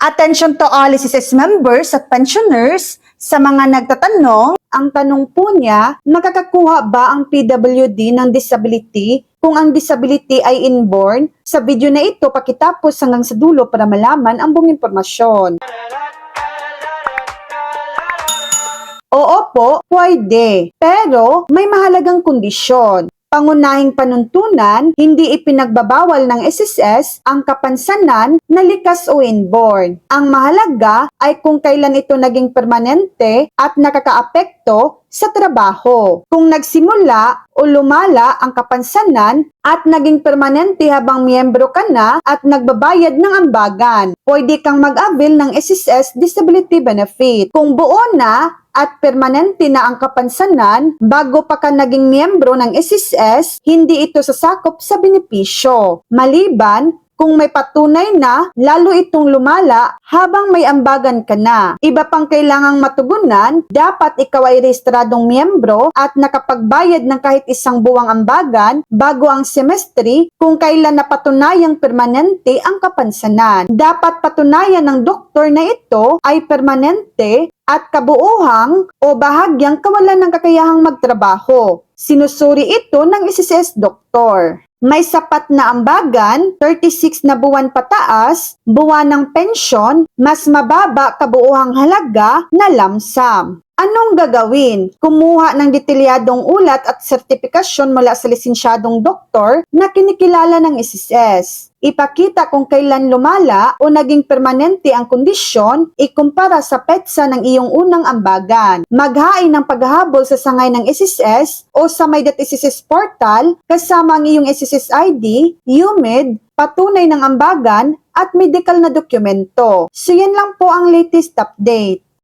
Attention to all SSS members at pensioners. Sa mga nagtatanong, ang tanong po niya, makakakuha ba ang PWD ng disability kung ang disability ay inborn? Sa video na ito, pakitapos hanggang sa dulo para malaman ang buong impormasyon. Oo po, pwede. Pero may mahalagang kondisyon. Pangunahing panuntunan, hindi ipinagbabawal ng SSS ang kapansanan na likas o inborn. Ang mahalaga ay kung kailan ito naging permanente at nakakaapekto sa trabaho. Kung nagsimula o lumala ang kapansanan at naging permanente habang miyembro ka na at nagbabayad ng ambagan, pwede kang mag-avail ng SSS Disability Benefit. Kung buo na at permanente na ang kapansanan bago pa ka naging miyembro ng SSS, hindi ito sasakop sa benepisyo. Maliban kung may patunay na lalo itong lumala habang may ambagan ka na. Iba pang kailangang matugunan, dapat ikaw ay rehistradong miyembro at nakapagbayad ng kahit isang buwang ambagan bago ang semestre kung kailan napatunayang permanente ang kapansanan. Dapat patunayan ng doktor na ito ay permanente at kabuuhang o bahagyang kawalan ng kakayahang magtrabaho. Sinusuri ito ng SSS doktor. May sapat na ambagan, 36 na buwan pataas, buwan ng pensyon, mas mababa kabuuhang halaga na lump sum. Anong gagawin? Kumuha ng detalyadong ulat at sertifikasyon mula sa lisensyadong doktor na kinikilala ng SSS. Ipakita kung kailan lumala o naging permanente ang kondisyon, ikumpara sa petsa ng iyong unang ambagan. Maghain ng paghahabol sa sangay ng SSS o sa My.SSS portal kasama ang iyong SSS ID, UMID, patunay ng ambagan at medical na dokumento. So yan lang po ang latest update.